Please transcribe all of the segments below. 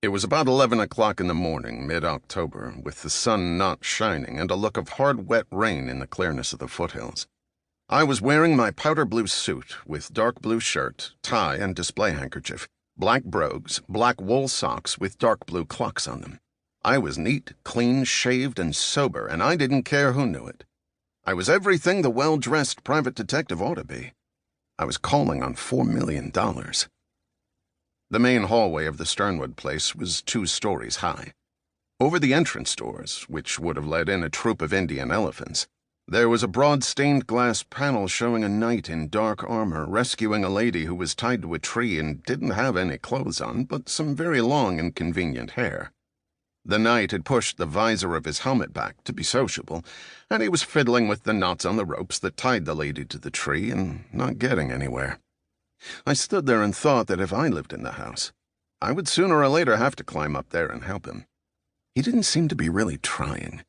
It was about 11 o'clock in the morning, mid-October, with the sun not shining and a look of hard, wet rain in the clearness of the foothills. I was wearing my powder blue suit with dark blue shirt, tie, and display handkerchief, black brogues, black wool socks with dark blue clocks on them. I was neat, clean, shaved, and sober, and I didn't care who knew it. I was everything the well-dressed private detective ought to be. I was calling on $4 million. The main hallway of the Sternwood place was 2 stories high. Over the entrance doors, which would have let in a troop of Indian elephants, there was a broad stained glass panel showing a knight in dark armor rescuing a lady who was tied to a tree and didn't have any clothes on, but some very long and convenient hair. The knight had pushed the visor of his helmet back to be sociable, and he was fiddling with the knots on the ropes that tied the lady to the tree and not getting anywhere. I stood there and thought that if I lived in the house, I would sooner or later have to climb up there and help him. He didn't seem to be really trying.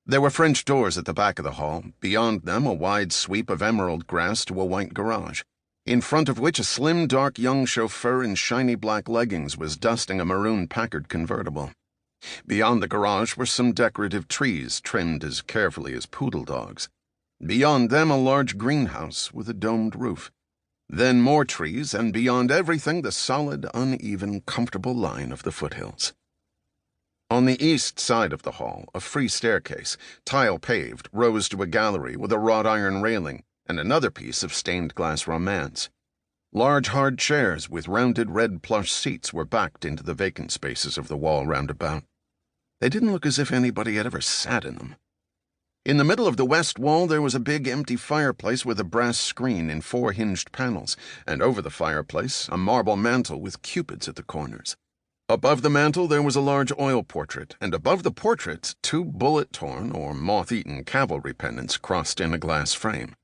There were French doors at the back of the hall, beyond them a wide sweep of emerald grass to a white garage, in front of which a slim, dark young chauffeur in shiny black leggings was dusting a maroon Packard convertible. Beyond the garage were some decorative trees trimmed as carefully as poodle dogs. Beyond them a large greenhouse with a domed roof. Then more trees, and beyond everything the solid, uneven, comfortable line of the foothills. On the east side of the hall, a free staircase, tile-paved, rose to a gallery with a wrought iron railing and another piece of stained glass romance. Large hard chairs with rounded red plush seats were backed into the vacant spaces of the wall round about. They didn't look as if anybody had ever sat in them. In the middle of the west wall there was a big empty fireplace with a brass screen in 4 hinged panels, and over the fireplace a marble mantel with cupids at the corners. Above the mantel there was a large oil portrait, and above the portrait 2 bullet-torn or moth-eaten cavalry pennants crossed in a glass frame.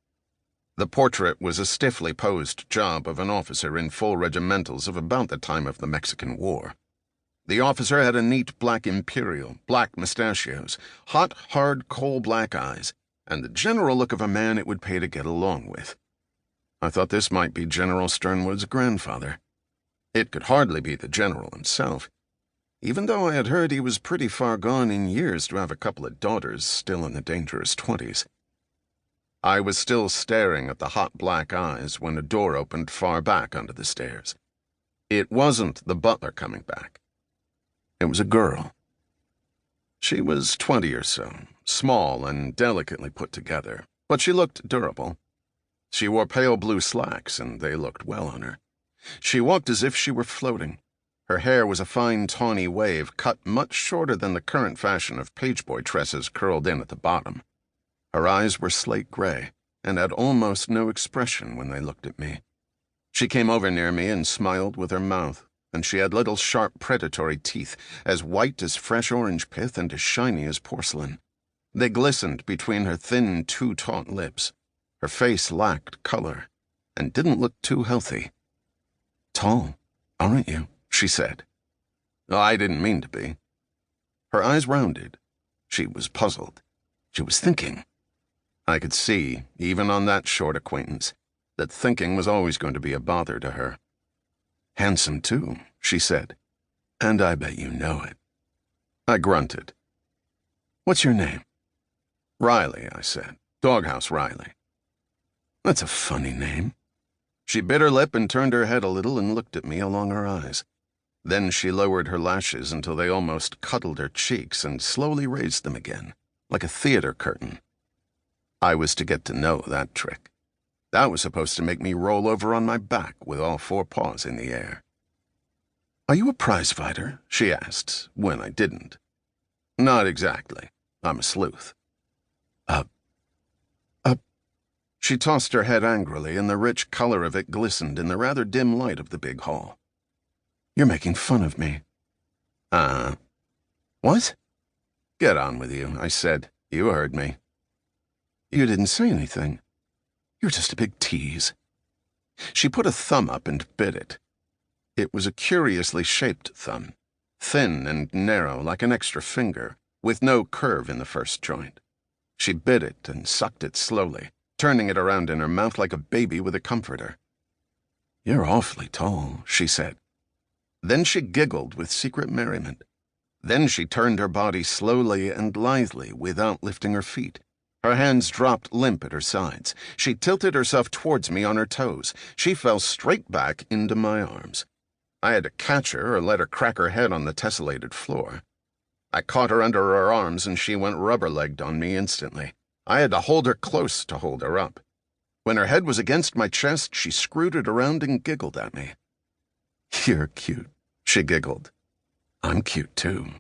The portrait was a stiffly posed job of an officer in full regimentals of about the time of the Mexican War. The officer had a neat black imperial, black mustachios, hot, hard, coal-black eyes, and the general look of a man it would pay to get along with. I thought this might be General Sternwood's grandfather. It could hardly be the general himself, even though I had heard he was pretty far gone in years to have a couple of daughters still in the dangerous 20s. I was still staring at the hot black eyes when a door opened far back under the stairs. It wasn't the butler coming back. It was a girl. She was 20 or so, small and delicately put together, but she looked durable. She wore pale blue slacks, and they looked well on her. She walked as if she were floating. Her hair was a fine tawny wave cut much shorter than the current fashion of pageboy tresses curled in at the bottom. Her eyes were slate gray, and had almost no expression when they looked at me. She came over near me and smiled with her mouth, and she had little sharp predatory teeth, as white as fresh orange pith and as shiny as porcelain. They glistened between her thin, too taut lips. Her face lacked color, and didn't look too healthy. "Tall, aren't you?" she said. I didn't mean to be. Her eyes rounded. She was puzzled. She was thinking. I could see, even on that short acquaintance, that thinking was always going to be a bother to her. "Handsome, too," she said. "And I bet you know it." I grunted. "What's your name?" "Riley," I said. "Doghouse Riley." "That's a funny name." She bit her lip and turned her head a little and looked at me along her eyes. Then she lowered her lashes until they almost cuddled her cheeks and slowly raised them again, like a theater curtain. I was to get to know that trick. That was supposed to make me roll over on my back with all 4 paws in the air. "Are you a prize fighter?" she asked, when I didn't. "Not exactly. I'm a sleuth." "A..." She tossed her head angrily, and the rich color of it glistened in the rather dim light of the big hall. "You're making fun of me." "What?" "Get on with you," I said. "You heard me." "You didn't say anything. You're just a big tease." She put a thumb up and bit it. It was a curiously shaped thumb, thin and narrow like an extra finger, with no curve in the first joint. She bit it and sucked it slowly, turning it around in her mouth like a baby with a comforter. "You're awfully tall," she said. Then she giggled with secret merriment. Then she turned her body slowly and lithely without lifting her feet. Her hands dropped limp at her sides. She tilted herself towards me on her toes. She fell straight back into my arms. I had to catch her or let her crack her head on the tessellated floor. I caught her under her arms and she went rubber-legged on me instantly. I had to hold her close to hold her up. When her head was against my chest, she screwed it around and giggled at me. "You're cute," she giggled. "I'm cute, too."